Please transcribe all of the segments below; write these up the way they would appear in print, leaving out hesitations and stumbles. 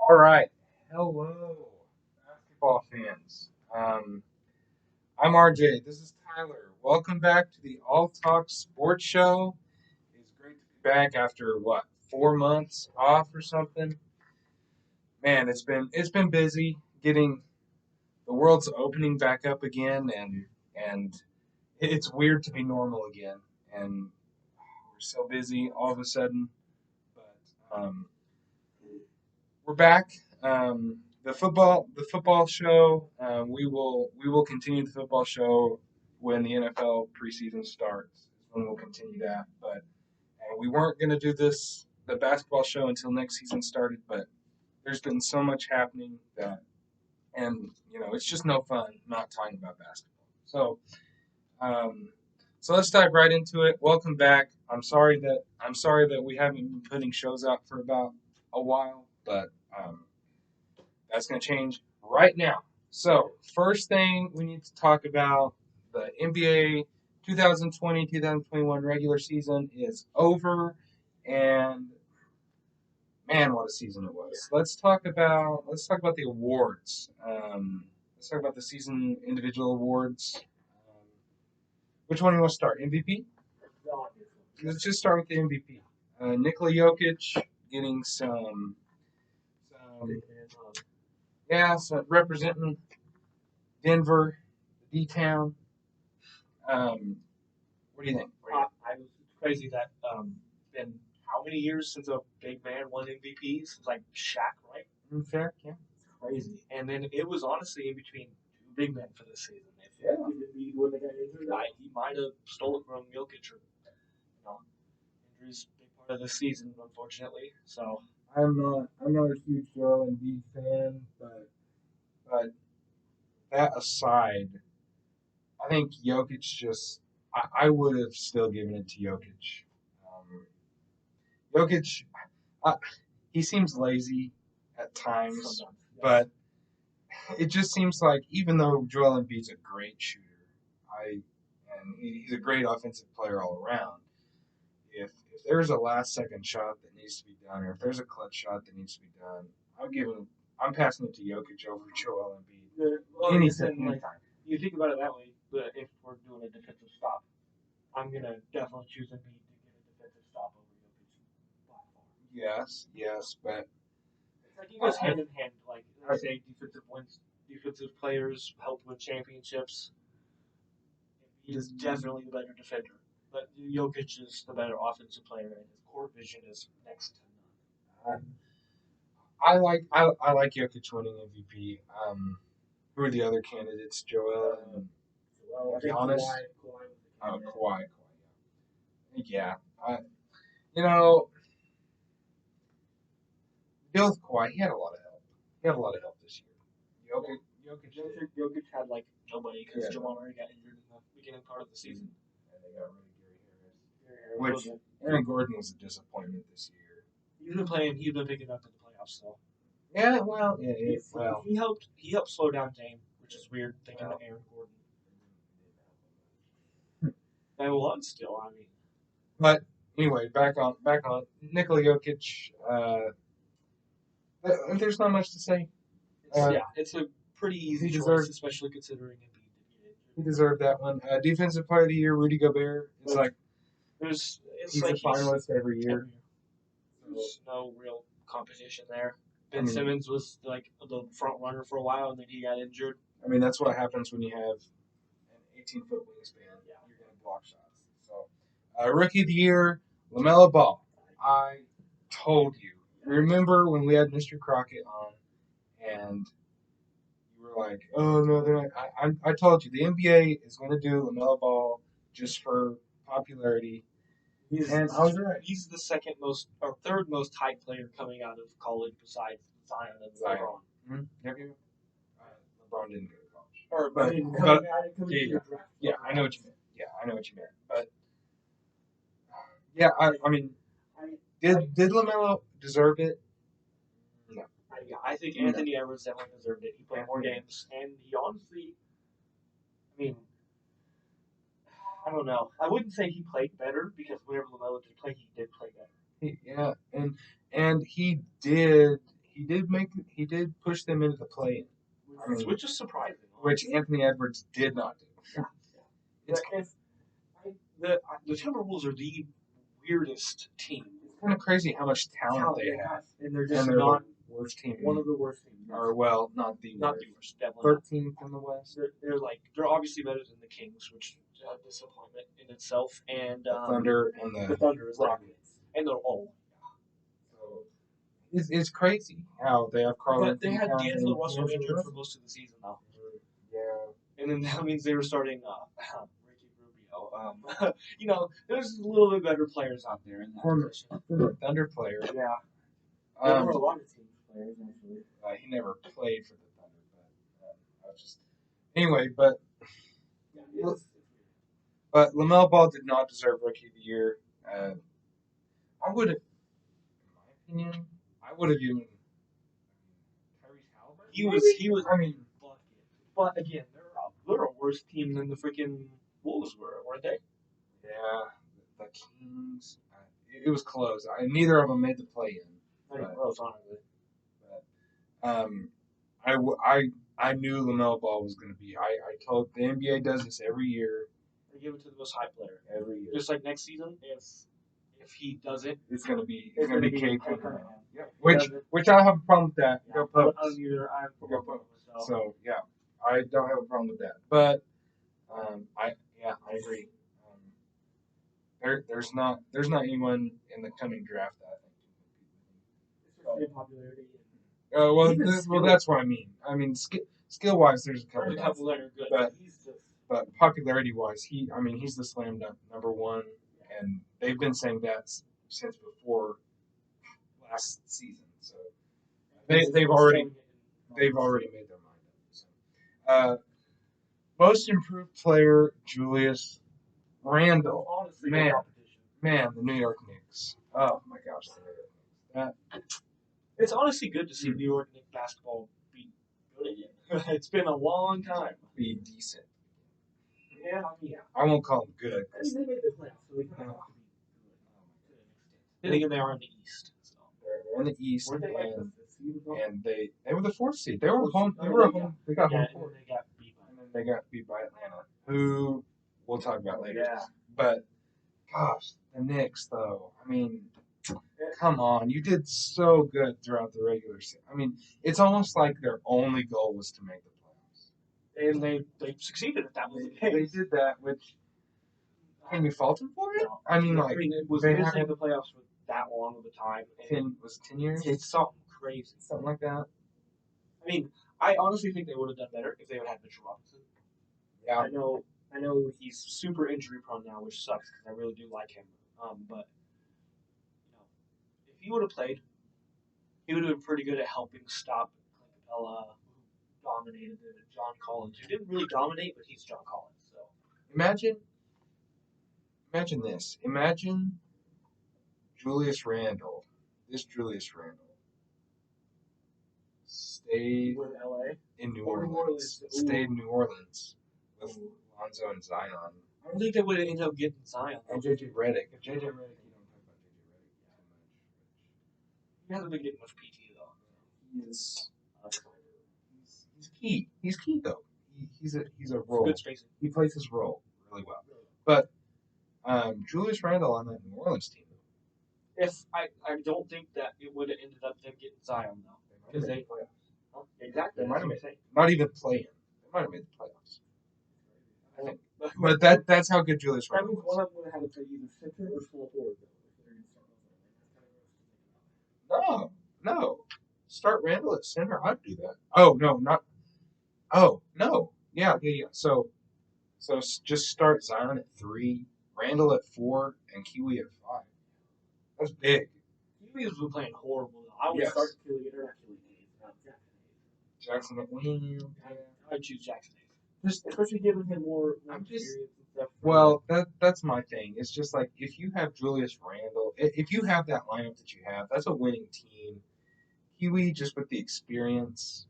All right. Hello, basketball fans. I'm RJ. This is Tyler. Welcome back to the All Talk Sports Show. It's great to be back after 4 months off or something. Man, it's been busy getting the world's opening back up again, and it's weird to be normal again. And we're so busy all of a sudden, but we're back. The football show. We will continue the football show when the NFL preseason starts. When we'll continue that. But we weren't going to do the basketball show until next season started. But there's been so much happening that, and it's just no fun not talking about basketball. Um, so let's dive right into it. Welcome back. I'm sorry that we haven't been putting shows out for about a while, but that's going to change right now. So, first thing we need to talk about, the NBA 2020-2021 regular season is over, and man, what a season it was. Let's talk about the awards. Let's talk about the season individual awards. Um, which one do you want to start? MVP? Let's just start with the MVP. Nikola Jokic getting some yeah, so representing Denver, D-Town. What do you think? It's crazy that been how many years since a big man won MVP? Since like Shaq, right? Fair, yeah. It's crazy. And then it was honestly in between two big men for this season. If Yeah. he would have got injured, he might have stole it from Jokic. Or, injuries big part of the season, unfortunately. So I'm not a huge Joel Embiid fan, but that aside, I think Jokic I would have still given it to Jokic. Jokic, I, he seems lazy at times, sometimes, but it just seems like even though Joel Embiid's a great shooter, I and he's a great offensive player all around. If there's a last second shot that needs to be done, or if there's a clutch shot that needs to be done, I'm passing it to Jokic over Joel Embiid. Anytime. You think about it that way, but if we're doing a defensive stop, I'm gonna definitely choose Embiid to get a defensive stop over Jokic by far. Yes, but It's like it goes hand in hand. Like I say, defensive players help win championships. Embiid is definitely the better defender, but Jokic is the better offensive player, and his court vision is next to none. I like Jokic winning MVP. Who are the other candidates? Joel and Giannis. Oh, Kawhi. Yeah. I, you know, deal with Kawhi. He had a lot of help. He had a lot of help this year. Jokic had like nobody because Yeah. Jamal Murray got injured in the beginning part of the season. And they got rid of Gary Harris. Which Aaron Gordon was a disappointment this year. He's been playing. He's been picking up in the playoffs though. Yeah, well, He helped slow down Dame, which is weird thinking of Aaron Gordon. They won still. I mean, but anyway, back on Nikola Jokic. There's not much to say. It's a pretty easy choice, deserved- especially considering Embiid. He deserved that one. Defensive Player of the Year, Rudy Gobert. It's like It's he's like a finalist every year. There's no real competition there. Ben Simmons was like the front runner for a while, and then he got injured. I mean, that's what happens when you have an 18-foot wingspan. Yeah. You're going to block shots. So, Rookie of the Year, LaMelo Ball. I told you. Remember when we had Mr. Crockett on, and you were like, "Oh no, they're not." I told you the NBA is going to do LaMelo Ball just for popularity. And I was right. He's the second most or third most hyped player coming out of college besides Zion and LeBron. Mm-hmm. LeBron didn't go to college. I know what you meant. Yeah, I know what you meant. But yeah, I mean, did LaMelo deserve it? No. I think Anthony Edwards definitely deserved it. He played more games, and he honestly, I mean, I don't know. I wouldn't say he played better because whenever LaMelo did play, he did play better. And he did make did push them into the play-in. I mean, which is surprising. Which Anthony Edwards did not do. It's the Timberwolves are the weirdest team. It's kind of crazy how much talent they have, and they're just they're not the worst team. one of the worst teams. Or well, not the worst. Definitely 13th in the West. They're obviously better than the Kings, which is a disappointment in itself, and the Thunder and the Thunder is Rockets, and they're all. So it's crazy how they have Carl. But they had D'Angelo Russell injured for most of the season, though. Yeah, and then that means they were starting Ricky Rubio. There's a little bit better players out there in that position. Thunder player. Yeah. There were a lot of team players actually. He never played for the Thunder, but I was just anyway. But LaMelo Ball did not deserve Rookie of the Year. I would have, in my opinion, I would have given Tyrese Halliburton. He was. I mean, but again, they're a worse team than the freaking Wolves were, weren't they? Yeah, the Kings. It was close. Neither of them made the play-in. Close, honestly. But I knew LaMelo Ball was going to be. I told the NBA does this every year. They give it to the most high player every year. Just like next season, if he doesn't, it's going to be Cade Cunningham. Yeah. Which I don't have a problem with that. Yeah, I don't either. So yeah, I don't have a problem with that. But I agree. There's not anyone in the coming draft that I think can compete with him. Well, that's what I mean. I mean, skill wise, there's a couple that are good, but popularity wise, he's the slam dunk number one, and they've been saying that since before last season. So they've already made their mind up. So, most improved player, Julius Randle. Honestly, man, the New York Knicks. Oh my gosh, the New York Knicks. It's honestly good to see New York Knicks basketball be good again. It's been a long time. Be decent. Yeah. I won't call them good. I mean, they made the playoffs, so they kind of have to be good. Then again, they are in the East. So. They're in the East, and they were the fourth seed. They were home. They were home. They got home court. They got beat by Atlanta, who we'll talk about later. Yeah. But gosh, the Knicks, though. I mean, come on, you did so good throughout the regular season. I mean, it's almost like their only goal was to make the playoffs, and they succeeded at that. They did that, which can you fault them for it? No. I mean, it was missing the playoffs for that long of a time. 10 years? It's something crazy, something like that. I mean, I honestly think they would have done better if they would have had Mitchell Robinson. Yeah, I know he's super injury prone now, which sucks because I really do like him. But if he would have played, he would have been pretty good at helping stop Capella, who dominated it, and John Collins, who didn't really dominate, but he's John Collins. So imagine this. Imagine Julius Randle. This Julius Randle stayed with LA in New Orleans. Stayed in New Orleans with Lonzo and Zion. I don't think they would have ended up getting Zion. And JJ Redick. If JJ Redick, you don't talk about JJ Redick too much. He hasn't been getting much PT though. He's key. He's key though. He's a role. Good spacing. He plays his role really well. But Julius Randle on that New Orleans team. I don't think that it would have ended up them getting Zion though. Because they exactly. They might have made not even playing. They might have made the playoffs. I think. But that's how good Julius Randle was. One of them would have had to play either center or small forward. No. Start Randle at center. I'd do that. Oh no, not. Oh no. Yeah. So just start Zion at 3, Randle at 4, and Kiwi at 5. That's big. Kiwi's been playing horrible. I would start Kiwi or not Jackson. I'd choose Jackson. Just especially giving him more experience and stuff. Well, that's my thing. It's just like if you have Julius Randle, if you have that lineup that you have, that's a winning team. Kiwi just with the experience.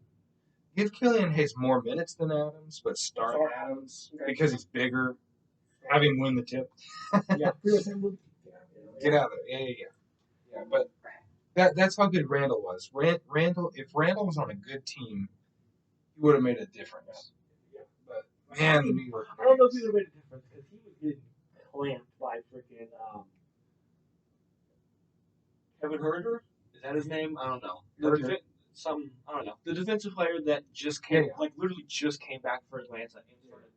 Give Killian Hayes more minutes than Adams, but start Adams because he's bigger. Have him win the tip. Yeah. Get out of there. Yeah. But That's how good Randall was. Randall, if Randall was on a good team, he would have made a difference. Yeah. But man, the New York I don't know if Knicks. he would have made a difference because he was getting clamped by freaking Kevin Herter. Is that his name? I don't know. I don't know. The defensive player that just came, like literally just came back for Atlanta and started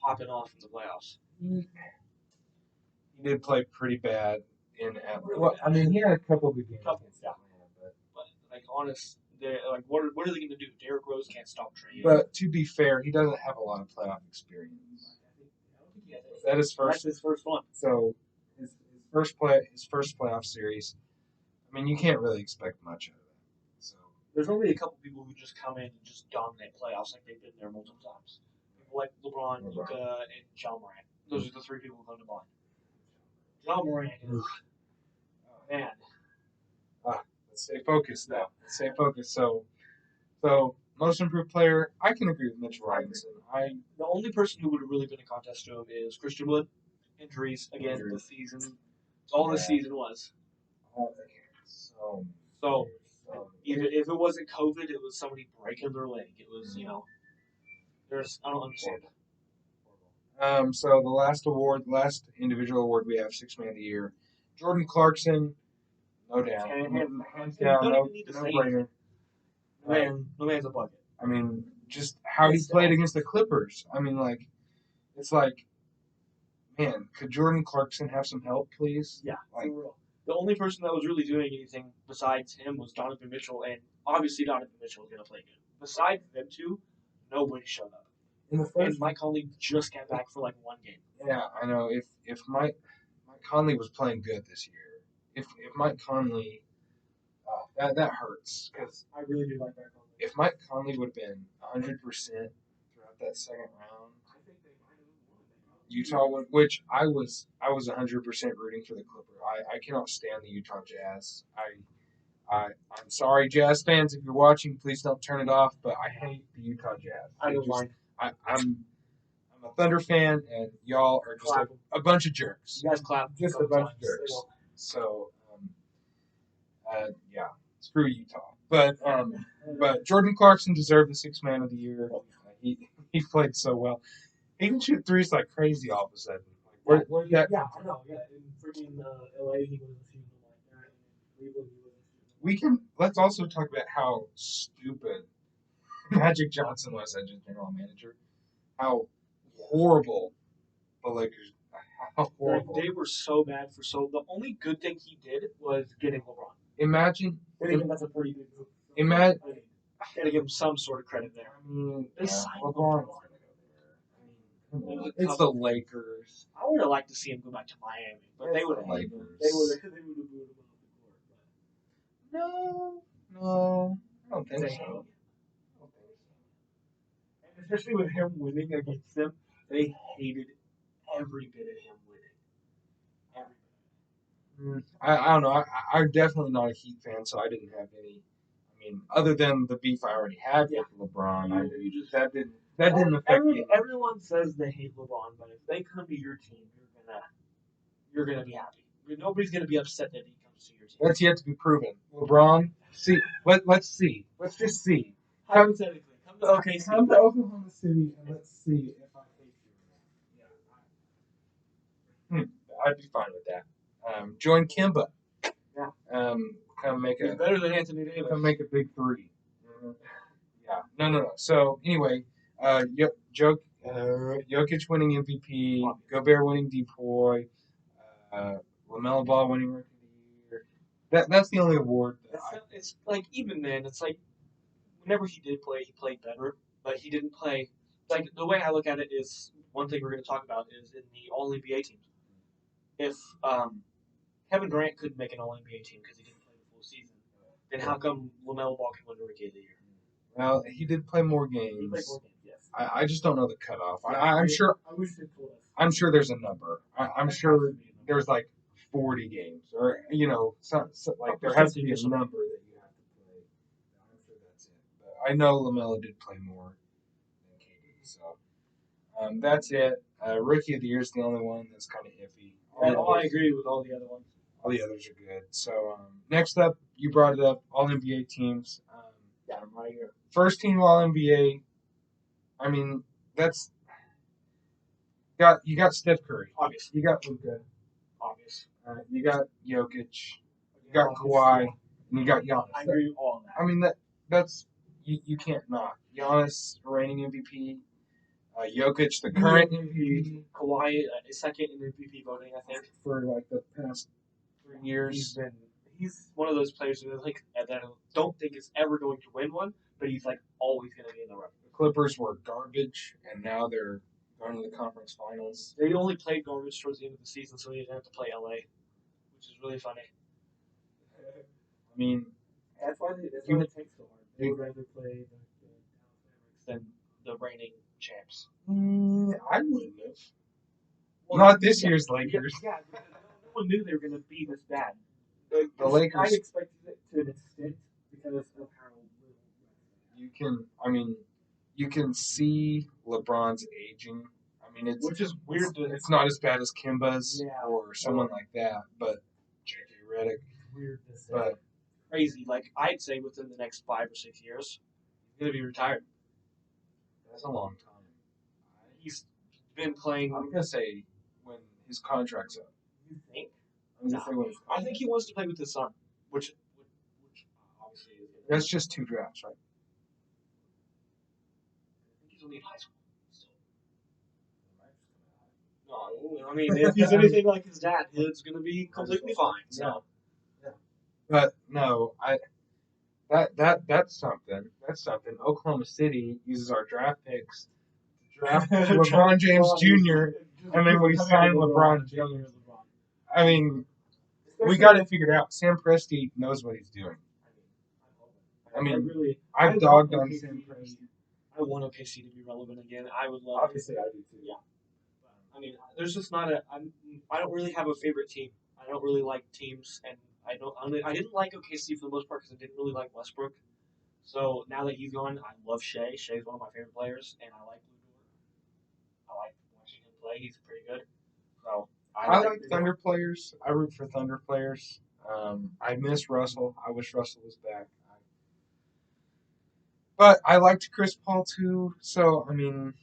popping off in the playoffs. He did play pretty bad in Atlanta. Really Well, bad. I mean, he had a couple good games Couple, against yeah. Atlanta, But like honest, they're like, what are they going to do? Derrick Rose can't stop Trey. but to be fair, he doesn't have a lot of playoff experience. I don't think he has any. Is that his first? That's his first one. So his first playoff series. I mean, you can't really expect much out of that. So There's only a couple people who just come in and just dominate playoffs like they've been there multiple times. People like LeBron, Luka, and John Morant. Those are the three people who come to mind. John Morant is man. let's stay focused now. Let's stay focused. So most improved player, I can agree with Mitchell Robinson. The only person who would have really been a contest to him is Christian Wood. Injuries again. The season. It's all the season was. So if it wasn't COVID, it was somebody breaking their leg. It was I don't understand. So the last individual award we have, Sixth Man of the Year, Jordan Clarkson, no doubt, hands down, no brainer. No man's a bucket. I mean, just how he played against the Clippers. I mean, like, it's like, man, could Jordan Clarkson have some help, please? Yeah, like, for real. The only person that was really doing anything besides him was Donovan Mitchell, and obviously Donovan Mitchell is going to play good. Besides them two, nobody showed up. And Mike Conley just got back for like one game. Yeah, I know. If Mike Conley was playing good this year, if Mike Conley, that hurts because I really do like Mike Conley. If Mike Conley would have been 100% throughout that second round, I think they might have won. Utah would, which I was 100% rooting for the Clippers. I cannot stand the Utah Jazz. I'm sorry, Jazz fans, if you're watching, please don't turn it off. But I hate the Utah Jazz. I don't mind. I'm a Thunder fan, and y'all are just a bunch of jerks. You guys clap. Just a bunch of jerks. So, yeah, screw Utah. But Jordan Clarkson deserved the Sixth Man of the Year. He played so well. He can shoot threes like crazy all of a sudden. Like, where's that? Yeah, I know. Yeah, in freaking LA, he wasn't shooting like that. In Cleveland, he wasn't shooting. Let's also talk about how stupid Magic Johnson was as general manager. How horrible the Lakers. How horrible. They were so bad for so. The only good thing he did was getting LeBron. Imagine. That's a pretty good move. Imagine. Gotta give him some sort of credit there. I mean, they signed LeBron. It's the Lakers. I would have liked to see him go back to Miami, but they would have hated him. They would have booed him off the court. No, I don't think so. And especially with him winning against them, they hated every bit of him winning. Every bit. I don't know. I'm definitely not a Heat fan, so I didn't have any. I mean, other than the beef I already had with LeBron, that didn't affect me. Everyone says they hate LeBron, but if they come to your team, you're gonna be happy. Nobody's gonna be upset that he comes to your team. That's yet to be proven. LeBron, let's see. Let's just see. Hypothetically, come to OKC. Come to Oklahoma City and let's see if I hate you or not. Yeah. I'd be fine with that. Join Kimba. Yeah. He's better than Anthony Davis. Come make a big three. Yeah. No. So anyway, Jokic winning MVP, Gobert winning DPOY, LaMelo Ball winning Rookie of the Year. That's the only award. It's like even then, it's like whenever he did play, he played better, but he didn't play. Like the way I look at it is one thing we're going to talk about is in the All NBA teams. If Kevin Durant couldn't make an All NBA team because he didn't play the full season, then how come LaMelo Ball can win the Rookie of the Year? Well, he did play more games. He played more games, yes. I just don't know the cutoff. I'm sure. I wish they told us. I'm sure there's a number. I'm sure there's like 40 games, or like there has to be a number that you have to play. I'm sure that's it. But I know LaMelo did play more than KD, so that's it. Rookie of the Year is the only one that's kind of iffy. I agree with all the other ones. All the others are good. So next up, you brought it up, All NBA teams. Got him right here. First team All NBA. I mean, that's you got Steph Curry. Obvious. You got Luka. Obvious. You got Jokic. You got Kawhi. And you got Giannis. I agree with all of that. I mean that's you can't not. Giannis, reigning MVP. Jokic, the current MVP. Kawhi is second in MVP voting, I think. For like the past 3 years. He's one of those players who like that I don't think is ever going to win one, but he's like always going to be in the running. The Clippers were garbage, and now they're going to the conference finals. They only played garbage towards the end of the season, so they didn't have to play LA, which is really funny. I mean, that's why it takes so hard. They would rather play the Mavericks than the reigning champs. I wouldn't have. Well, not this year's Lakers. Yeah, no one knew they were going to be this bad. The Lakers. I expected it to an extent because of how you can see LeBron's aging. I mean, which is weird. It's not as bad as Kimba's or someone like that, but J.J. Redick. Weird to say. But crazy. Like I'd say within the next 5 or 6 years, he's going to be retired. That's a long time. He's been playing. I'm gonna say when his contract's up. You think? I think he wants to play with his son, which obviously is. That's just 2 drafts, right? I think he's only in high school. No, I mean, if he's anything like his dad, it's going to be completely fine. So. Yeah. But no, that's something. That's something. Oklahoma City uses our draft picks to draft LeBron James Jr. and then we sign LeBron Jr. I mean, we got it figured out. Sam Presti knows what he's doing. I mean, I've dogged on Sam Presti. I want OKC to be relevant again. I would love. Obviously, I do too. Yeah. I mean, there's just not I don't really have a favorite team. I don't really like teams, and I didn't like OKC for the most part because I didn't really like Westbrook. So now that he's gone, I love Shea. Shea's one of my favorite players, and I like Lou Dort. I like watching him play. He's pretty good. So I like Thunder players. I root for Thunder players. I miss Russell. I wish Russell was back. But I liked Chris Paul too. So I mean,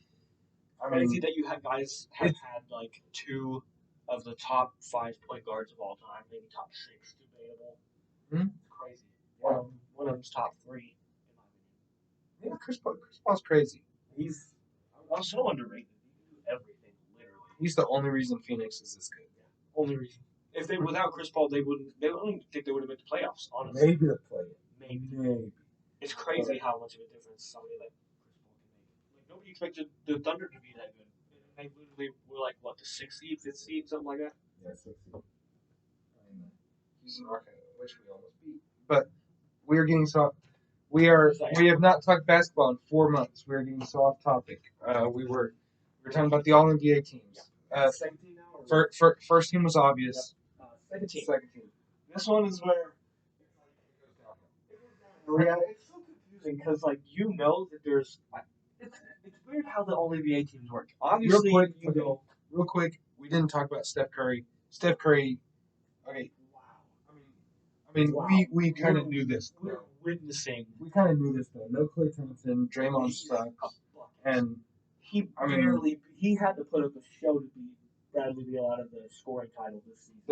crazy that you have guys have had like 2 of the top 5 point guards of all time, maybe top 6, debatable. It's crazy. One of them's top 3, in my opinion. Yeah, Chris Paul's crazy. He's so underrated. He can do everything, literally. He's the only reason Phoenix is this good. Yeah. Only reason. If they without Chris Paul, they wouldn't. They don't even think they would have made the playoffs. Honestly, maybe the play. Maybe. It's crazy how much of a difference somebody like Chris Paul can make. Like nobody expected the Thunder to be that good. They literally were like what, the 6th seed, 5th seed, something like that. Yeah, 6th seed. Houston Rockets, which we almost beat. But we are getting so we have not talked basketball in 4 months. We are getting so off topic. We were talking about the All NBA teams. Second team now. First team was obvious. Second team. This one is where. Yeah, it's so confusing because like that there's. It's weird how the All NBA teams work. Obviously, real quick, we didn't talk about Steph Curry. Steph Curry. Okay. Wow. I mean, wow. we kind of knew this. We're witnessing. We kind of knew this though. No Klay Thompson. Draymond sucks. And he had to put up a show to beat Bradley Beal out of the scoring title this season.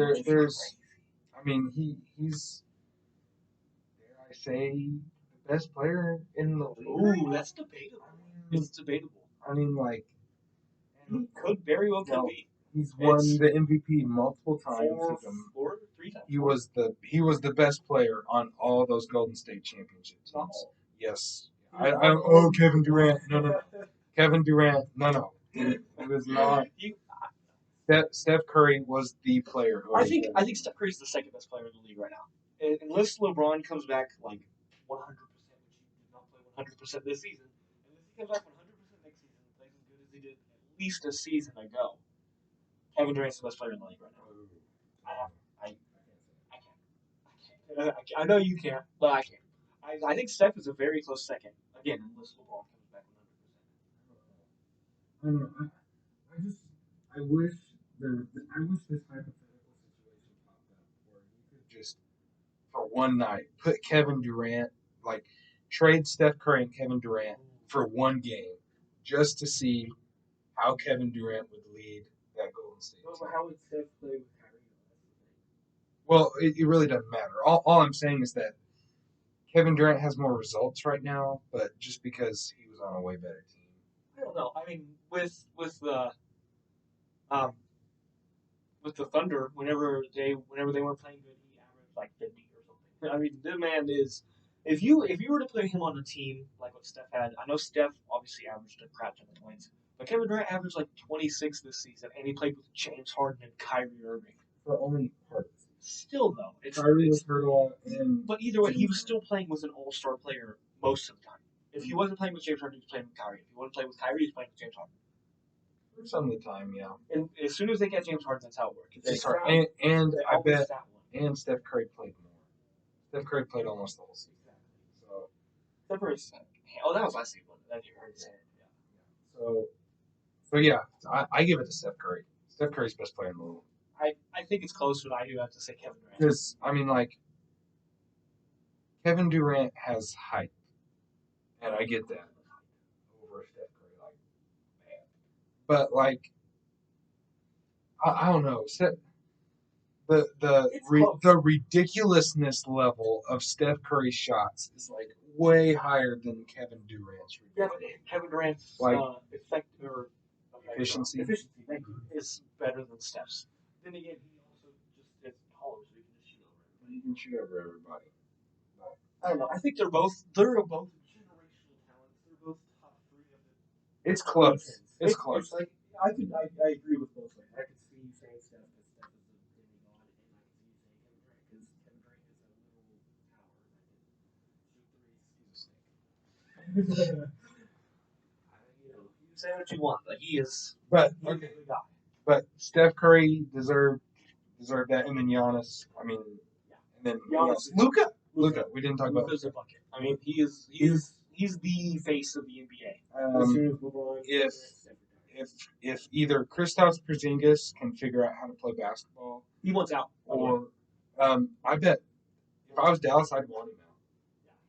He's. I say the best player in the league. Ooh, that's debatable. It's debatable. I mean, like, he could very well be. He's won the MVP multiple times. 3 times. He was the best player on all those Golden State championship teams. Yes. Kevin Durant. No. Kevin Durant. No. He was not. Steph Curry was the player. I think Steph Curry's the second best player in the league right now. Unless LeBron comes back like 100%, which he did not play 100% this season, and if he comes back 100% next season and plays as good as he did at least a season ago, Kevin Durant's the best player in the league right now. I can't. I know you can't, but I can't. I think Steph is a very close second. Again, unless LeBron comes back 100%. I don't know. I wish this hypothetical situation popped up where for one night. Put Kevin Durant, like trade Steph Curry and Kevin Durant for one game, just to see how Kevin Durant would lead that Golden State team. Well, how would Steph play with Kyrie? Well, it really doesn't matter. All I'm saying is that Kevin Durant has more results right now, but just because he was on a way better team. I don't know. I mean, um with the Thunder, whenever they weren't playing good, he averaged like 50 or something. I mean, the man is. If you were to put him on a team like what Steph had, I know Steph obviously averaged a crap ton of points, but Kevin Durant averaged like 26 this season, and he played with James Harden and Kyrie Irving. For only part of it. Still though, Kyrie was hurt a lot, but either way, he was still playing with an all-star player most of the time. If he wasn't playing with James Harden, he was playing with Kyrie. If he wasn't playing with Kyrie, he was playing with James Harden. for some of the time, yeah. And as soon as they get James Harden, that's how it works. And I bet, and Steph Curry played more. Steph Curry played almost the whole season. So Steph Curry's oh, that was last season. That you heard say. Yeah. So yeah, I give it to Steph Curry. Steph Curry's best player in the world. I think it's close, but I do have to say Kevin Durant. Because I mean, like, Kevin Durant has hype, and I get that over Steph Curry, like, man. But like, I don't know. The ridiculousness level of Steph Curry's shots is like way higher than Kevin Durant's. Yeah, but Kevin Durant's efficiency thank you, is better than Steph's. Then again, he also just gets taller, so he can shoot over everybody. I don't know. I think they're both generational talents. They're both top 3 of the. It's close. It's close. Like I agree with both. I could see you saying Steph is a demigod, and I could see you saying Kevin Durant because Kevin Durant is a literal tower that can shoot threes. He's a snake. You say what you want, but he is. But okay, the guy. But Steph Curry deserved that, and then Giannis. I mean, and then Giannis, Luka. We didn't talk about Luka's a bucket. I mean, he's the face of the NBA. If either Kristaps Porzingis can figure out how to play basketball, he wants out. Or I bet if I was Dallas, I'd want him out.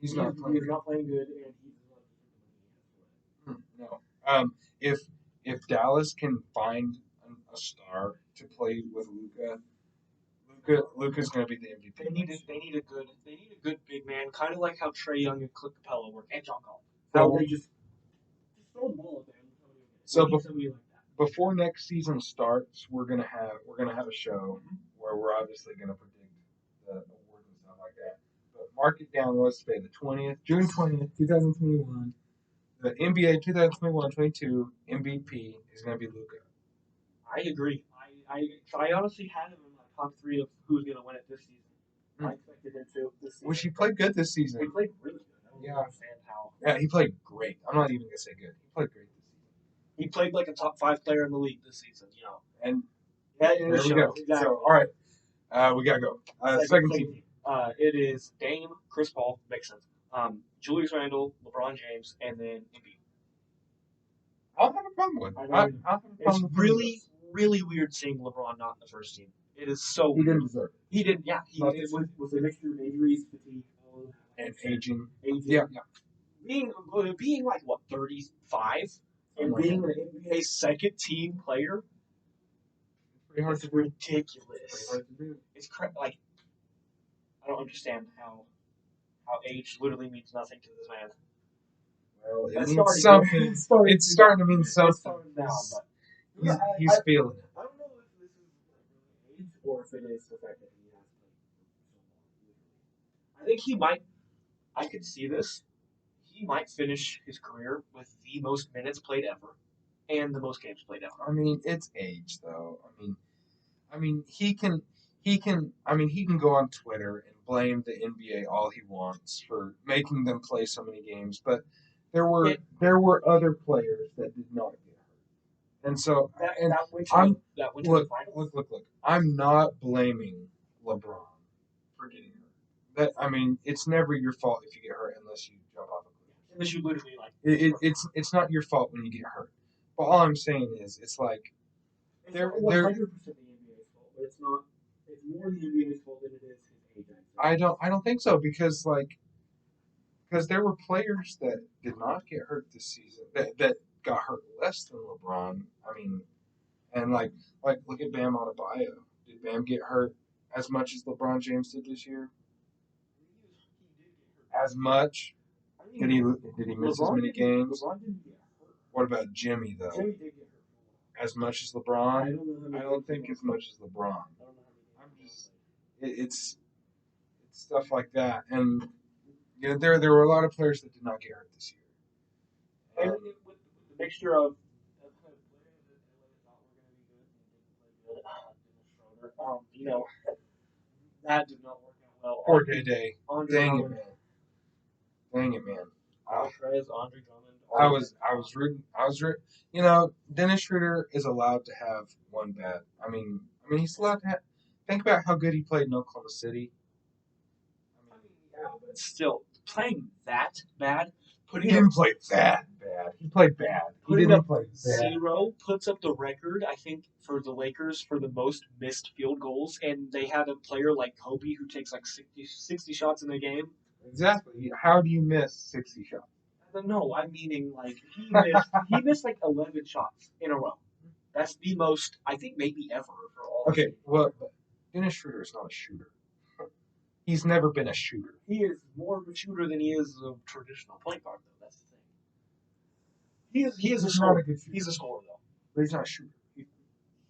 He's not playing good, and no. If Dallas can find a star to play with Luka's going to be the MVP. They need a good big man, kind of like how Trae Young and Clint Capella work, and John Collins. How they just throw the ball up there. So before next season starts, we're gonna have a show where we're obviously gonna predict the awards and stuff like that. But mark it down. Let's say the June 20th, 2021. The NBA 2021-22 MVP is gonna be Luka. I agree. I honestly had him in my top 3 of who's gonna win it this season. I expected him to this season. Which he played good this season. He played really good. I don't understand how. Yeah, he played great. I'm not even gonna say good. He played great this season. He played like a top 5 player in the league this season, And there we go. Exactly. So, all right, we gotta go. Second team. It is Dame, Chris Paul, makes sense. Julius Randle, LeBron James, and then Embiid. I don't have a problem with it. It's really weird seeing LeBron not in the first team. It is so weird. He didn't deserve it. He didn't. Yeah, he did with a mixture of injuries, fatigue, and aging. Yeah. Being like what 35 and being an NBA second team player. It's ridiculous. It's like I don't understand how age literally means nothing to this man. Well, it means something. It's starting to mean something now, but he's feeling it. I don't know if this is really age or if it is the fact that he has played so long. I think he might. I could see this. He might finish his career with the most minutes played ever, and the most games played ever. I mean, it's age though. I mean, he can go on Twitter and blame the NBA all he wants for making them play so many games, but there were other players that did not get hurt, and so look. I'm not blaming LeBron for getting hurt. It's never your fault if you get hurt unless you jump off a cliff. Unless you literally it's not your fault when you get hurt. But all I'm saying is, it's like it's 100% the NBA's fault, but it's not. It's more the NBA's fault than it is his age. I don't think so because there were players that did not get hurt this season that got hurt less than LeBron. I mean, and look at Bam Adebayo. Did Bam get hurt as much as LeBron James did this year? As much? Did he miss as many games? LeBron didn't get hurt. What about Jimmy though? Jimmy did get hurt. As much as LeBron? I don't know. I don't think as much as LeBron. I'm just it's stuff like that, and there were a lot of players that did not get hurt this year. And with the mixture of players that thought were going to be good and didn't play good, that did not work out well. Poor Day. Dang it, man. Andre Drummond. I was rooting. Dennis Schroeder is allowed to have one bad. I mean, he's allowed to have. Think about how good he played in Oklahoma City. Yeah, but still playing that bad. He didn't play that bad. He played bad. He didn't play bad. Zero puts up the record, I think, for the Lakers for the most missed field goals, and they have a player like Kobe who takes like 60 shots in a game. Exactly. How do you miss 60 shots? No, I'm meaning like he missed like 11 shots in a row. That's the most, I think, maybe ever for all. Okay, well, Dennis Schroeder is not a shooter. He's never been a shooter. He is more of a shooter than he is a traditional point guard, though. That's the thing. He is a scorer. He's a scorer, though. But he's not a shooter. He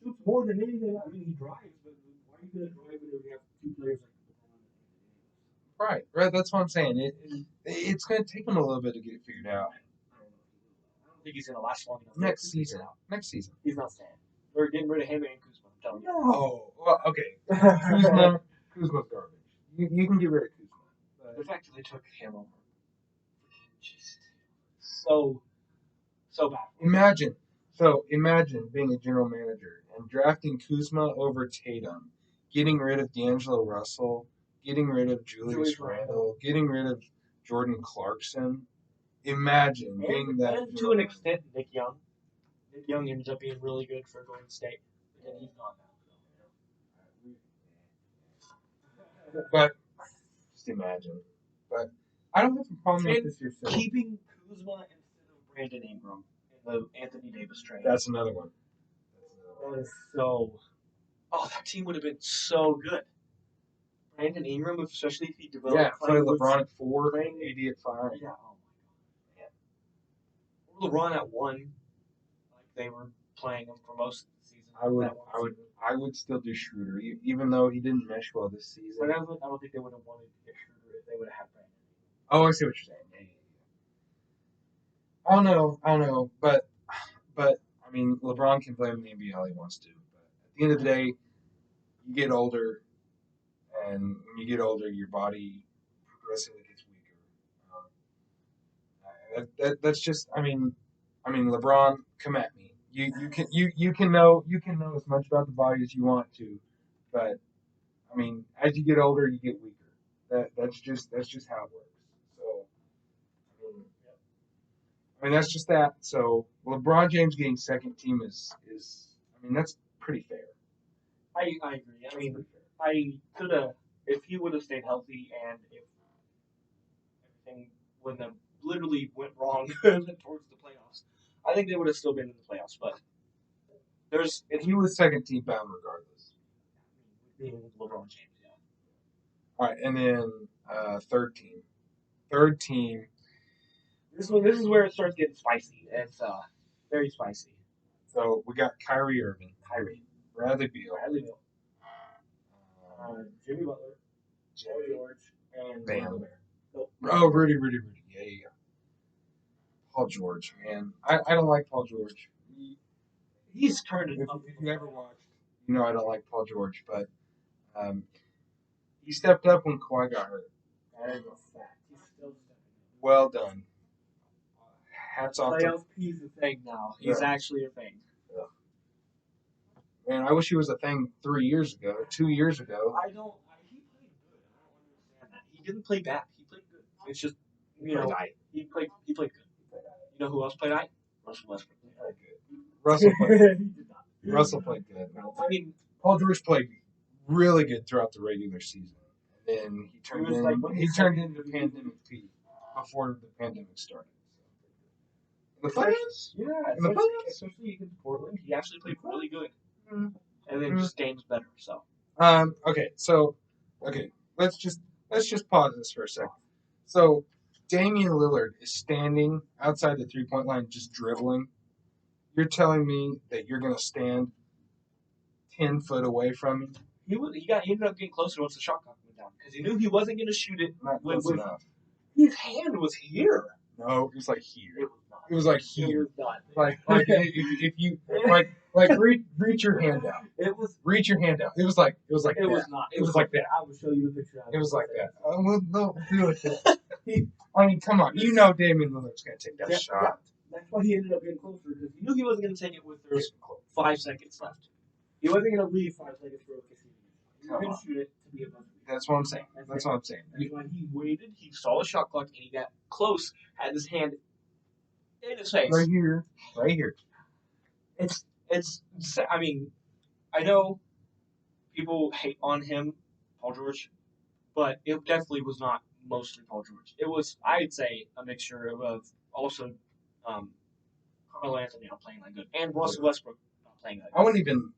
shoots more than anything. I mean, he drives, but why are you going to drive when you have two players like LeBron? Right. That's what I'm saying. It's going to take him a little bit to get it figured out. I don't think he's going to last long enough. Next season. He's not staying. We're getting rid of him and Kuzma. I'm telling you. No. Well, okay. Kuzma's garbage. You can get rid of Kuzma. The fact that they took him over, just so bad. Imagine being a general manager and drafting Kuzma over Tatum, getting rid of D'Angelo Russell, getting rid of Julius Randle, getting rid of Jordan Clarkson. Imagine being that. And to an extent, Nick Young. Nick Young ends up being really good for Golden State, and he's gone now. But just imagine. But I don't have a problem with this year. Keeping Kuzma instead of Brandon Ingram in the Anthony Davis trade. That's another one. That is so. Oh, that team would have been so good. Brandon Ingram, especially if he developed. Yeah, play LeBron at 4, AD at 5. Yeah, oh my God. Or LeBron at 1, like they were playing him for most of the season. I would still do Schroeder, even though he didn't mesh well this season. But I don't think they would have wanted to get Schroeder if they would have had Brandon. Oh, I see what you're saying. Yeah. I don't know, but I mean, LeBron can play in the NBA all he wants to. But at the end of the day, you get older, and when you get older, your body progressively gets weaker. That's just. I mean, LeBron, come at me. You can know as much about the body as you want to, but I mean, as you get older, you get weaker. That's just how it works. So, I mean that's just that. So LeBron James getting second team is that's pretty fair. I agree. I mean, I could have if he would have stayed healthy and if everything wouldn't have literally went wrong towards the playoffs. I think they would have still been in the playoffs, but he was second team bound regardless. Being LeBron James, yeah. All right, and then third team. Third team. This is where it starts getting spicy. It's very spicy. So we got Kyrie Irving, Bradley Beal, Jimmy Butler, George, and Bam. Rudy. Rudy. Yeah. Paul George, man. I don't like Paul George. He's turned it if up. If you ever watched, I don't like Paul George, but he stepped up when Kawhi got hurt. That is a fact. He's still stepping up. Well done. Hats off. Playoff he's a thing now. He's actually a thing. Yeah. Man, I wish he was a thing 3 years ago, 2 years ago. He played good. I don't understand that. He didn't play bad. He played good. It's just he played good. You know who else played I? Russell Westbrook. He played good. Russell played good. Russell played good. I mean, Paul George played really good throughout the regular season. Then he turned was like into Pandemic Pete before the pandemic started. In the playoffs? Yeah, In the playoffs? especially against Portland, he actually played really good, Mm. and then just games better. So Okay, let's just pause this for a second. So Damian Lillard is standing outside the 3-point line just dribbling. You're telling me that you're gonna stand 10 foot away from him? he ended up getting closer once the shot clock went down because he knew he wasn't going to shoot it. Not close enough. His hand was here. No, it was like here. It was not. It was like It here. was not. Like if you reach your hand out. It was. Reach your hand out. It was like It that. was not. It was like that. I will show you the picture. It was like that. Well, no, do it. I mean, come on. You know Damian Lillard's going to take that shot. Yeah. That's why he ended up getting closer because he knew he wasn't going to take it with there's 5 seconds left. He wasn't going to leave 5 seconds for OKC. He was going to shoot it to be a buzzer. That's what I'm saying. That's what I'm saying. That's why he waited. He saw the shot clock and he got close. Had his hand in his face. Right here. Right here. It's. I mean, I know people hate on him, Paul George, but it definitely was not mostly Paul George. It was, I'd say, a mixture of also Carmelo Anthony not playing that good and Russell Westbrook not playing that good. I wouldn't even.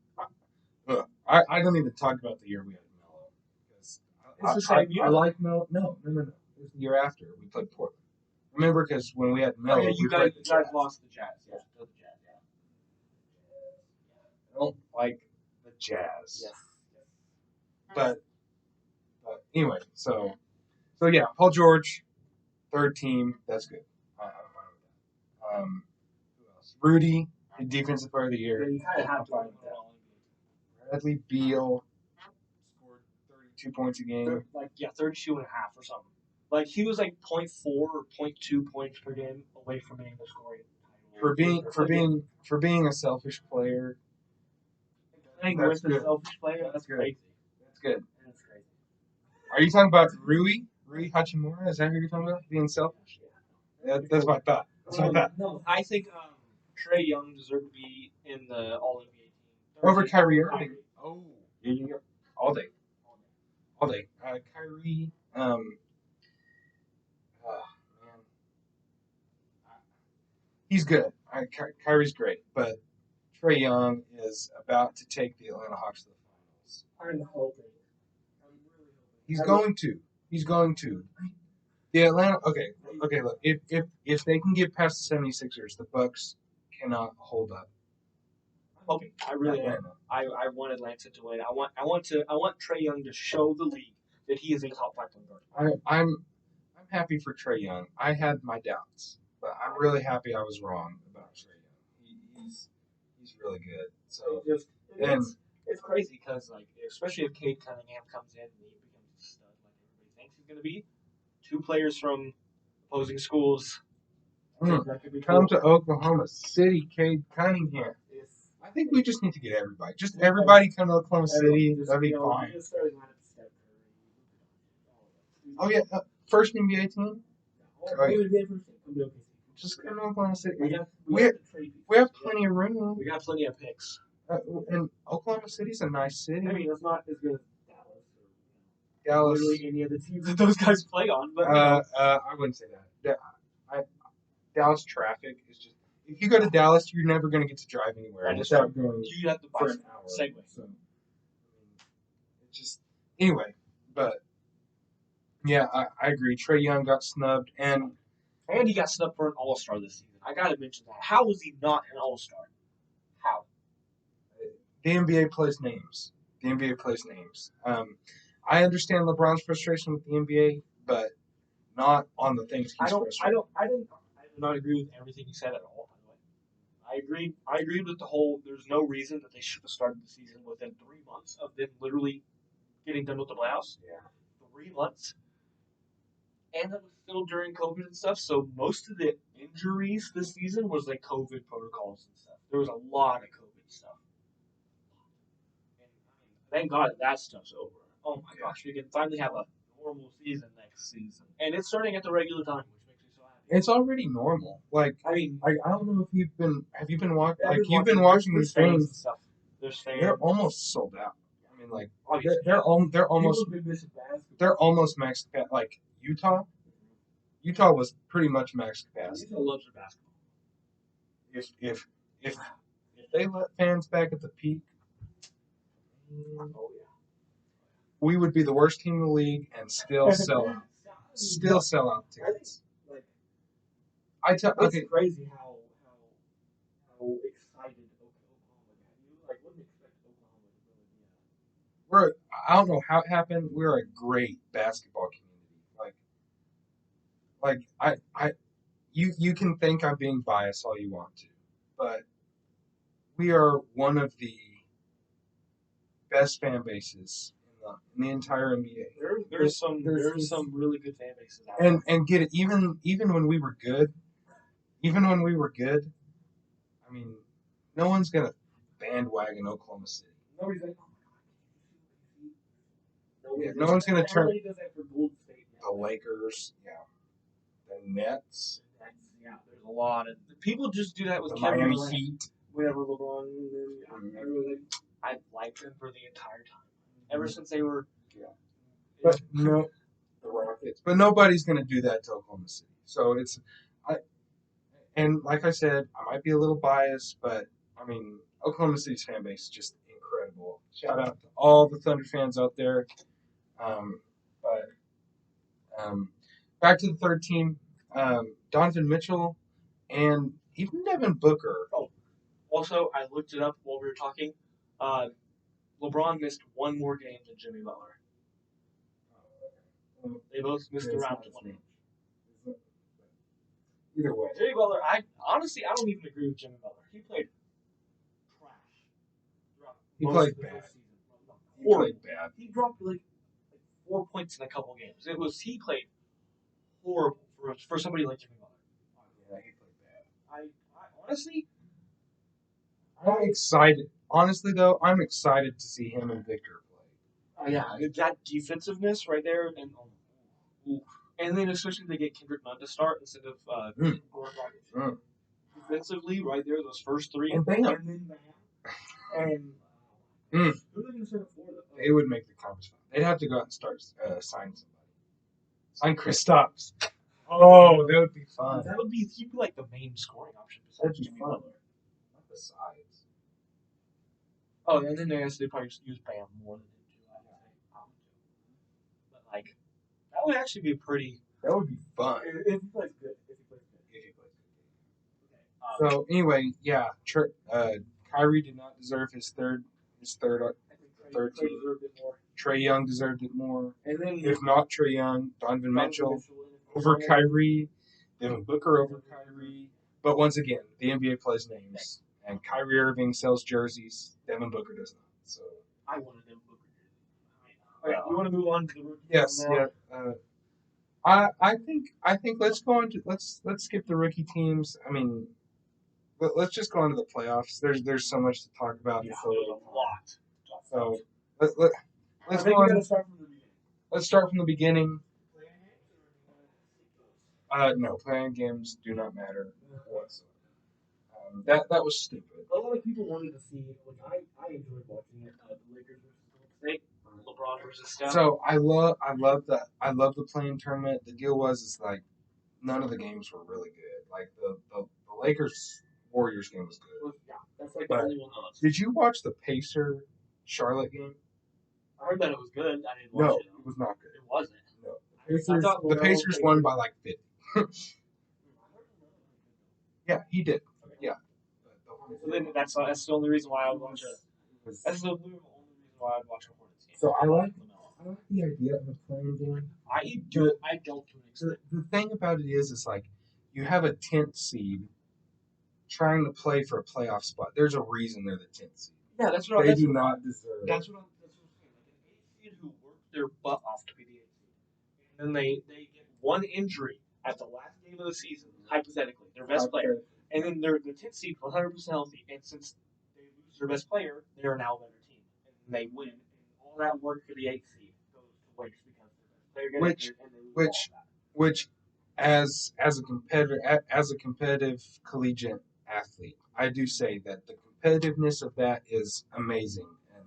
I don't even talk about the year we had Melo because It's the same year. I like Melo. No. It was the year after we played Portland. Remember, because when we had Melo, you guys lost the Jazz. Yeah, the Jazz. Yeah. I don't like the Jazz. Yes. But anyway, so yeah, Paul George, third team, that's good. I'm fine with that. Who else? Rudy, defensive player of the year. Yeah, you kind of have to. Bradley Beal scored 32 points a game. 32 and a half or something. Like he was like 0.4 or 0.2 points per game away from being the scoring title. For being a selfish player. Playing with a selfish player, that's crazy. That's good. That's crazy. Are you talking about Rui Hachimura? Is that who you're talking about? Being selfish? Yeah. That's what I thought. No, I think Trae Young deserved to be in the All-NBA team. Over Kyrie Irving. Oh, yeah. All day. Kyrie, man. He's good. Kyrie's great, but Trae Young is about to take the Atlanta Hawks to the finals. I'm hoping. I'm really hoping. He's going to. The Atlanta. Okay. Look, if they can get past the 76ers, the Bucks cannot hold up. I'm hoping. I really am. I want Atlanta to win. I want Trae Young to show the league that he is a top 5 point guard. I'm happy for Trae Young. I had my doubts, but I'm really happy I was wrong about Trae Young. He's really good. So it's crazy because like especially if Cade Cunningham comes in and he becomes a stud like everybody thinks he's going to be. 2 players from opposing schools. Come to Oklahoma City, Cade Cunningham. I think we just need to get everybody. Just everybody come to Oklahoma City. That'd be fine. Oh yeah, first NBA team. Oh, yeah. Just come to Oklahoma City. We have plenty of room. We got plenty of picks. And Oklahoma City's a nice city. I mean, it's not as good as Dallas. Literally any of the teams that those guys play on, but I wouldn't say that. Dallas traffic is just. If you go to Dallas, you're never going to get to drive anywhere without going. You have to buy an hour. Segway. So, it's just anyway, but yeah, I agree. Trae Young got snubbed, and he got snubbed for an All-Star this season. I got to mention that. How was he not an All-Star? How? The NBA plays names. I understand LeBron's frustration with the NBA, but not on the things he's frustrated. I do not agree with everything he said at all. By the way, I agreed with the whole. There's no reason that they should have started the season within 3 months of them literally getting done with the playoffs. Yeah, 3 months, and that was still during COVID and stuff. So most of the injuries this season was like COVID protocols and stuff. There was a lot of COVID stuff, and thank God that stuff's over. Oh my gosh, we can finally have a normal season next season, and it's starting at the regular time, which makes me so happy. It's already normal. Like I mean, I don't know if you've been watching. Like you've been watching these games. There's fans. They're almost sold out. I I mean, like Obviously, they're almost people have been missing basketball. they're almost max capacity. Like Utah was pretty much max capacity. Utah loves their basketball. If they let fans back at the peak, Oh yeah. we would be the worst team in the league and still sell out. Still sell out tickets. Like, Okay. it's crazy how excited Oklahoma got. You wouldn't expect Oklahoma to really be I don't know how it happened. We're a great basketball community. You can think I'm being biased all you want to, but we are one of the best fan bases in the entire NBA. There's some really good fan bases out there. And get it, even when we were good, I mean, no one's gonna bandwagon Oklahoma City. Nobody's like, No one's gonna turn everybody does that for Golden State. the Lakers, the Nets, Yeah, there's a lot of people just do that with the Kevin Miami Durant. Heat. Whenever LeBron, I've liked them for the entire time. Ever since they were. Yeah. But no, the Rockets. But nobody's going to do that to Oklahoma City. So and like I said, I might be a little biased, but I mean, Oklahoma City's fan base is just incredible. Shout out to all the Thunder fans out there. Back to the third team, Donovan Mitchell and even Devin Booker. Oh, also, I looked it up while we were talking. LeBron missed one more game than Jimmy Butler. They both missed around 20. Either way, Jimmy Butler, I don't even agree with Jimmy Butler. He played trash. He played bad. He played bad. He dropped like 4 points in a couple games. He played horrible for somebody like Jimmy Butler. Yeah, he played bad. I honestly, I'm excited. Honestly, though, I'm excited to see him and Victor play. Yeah, that defensiveness right there, and then especially they get Kendrick Nunn to start instead of Gordon Dragic. Defensively, right there, those first three, and then who are they going to start for? They would make the conference final. They'd have to go out and start signing somebody. Sign Kristaps. Oh, that would be fun. He'd be like the main scoring option That'd besides be Jimmy fun. Butler. Not the size. Oh, and then they probably just use Bam more than they do. But that would actually be pretty. That would be fun. If he plays good. So anyway, yeah, Kyrie did not deserve his third team. Trae Young deserved it more. And then if not Trae Young, Donovan Mitchell over Kyrie, Devin Booker over Kyrie. But once again, the NBA plays names, and Kyrie Irving sells jerseys. Devin Booker does not. So I wanted Devin Booker jersey. Okay, you want to move on to the rookie? Yes, yeah. I think let's skip the rookie teams. I mean, let's just go on to the playoffs. There's so much to talk about. Yeah, there's a lot. So let's go on. Let's start from the beginning. No, playing games do not matter whatsoever. That was stupid. A lot of people wanted to see. I enjoyed watching it. The Lakers versus Golden State, LeBron versus Steph. So I love the playing tournament. The deal is like none of the games were really good. Like the Lakers Warriors game was good. Yeah, that's like the only one that was. Did you watch the Pacer Charlotte game? I heard that it was good. I didn't watch it. No, it was not good. It wasn't. No. The Pacers won by like 50. Yeah, he did. Yeah. So then that's the only reason why I would watch it. That's the only reason why I'd watch a Hornets game. So I like the idea of a playing game. I don't do it. The thing about it is like you have a 10th seed trying to play for a playoff spot. There's a reason they're the 10th seed. Yeah, that's what they do not deserve. That's what I'm saying. Like an 8th seed who worked their butt off to be the 8th seed, and then they get one injury at the last game of the season, hypothetically, their best player, and then they're the 10th seed 100% healthy, and since they lose their best player, they are now a better team, and they win. And all that work for the 8th seed goes to waste because they're going to and they lose which as a competitive collegiate athlete, I do say that the competitiveness of that is amazing, and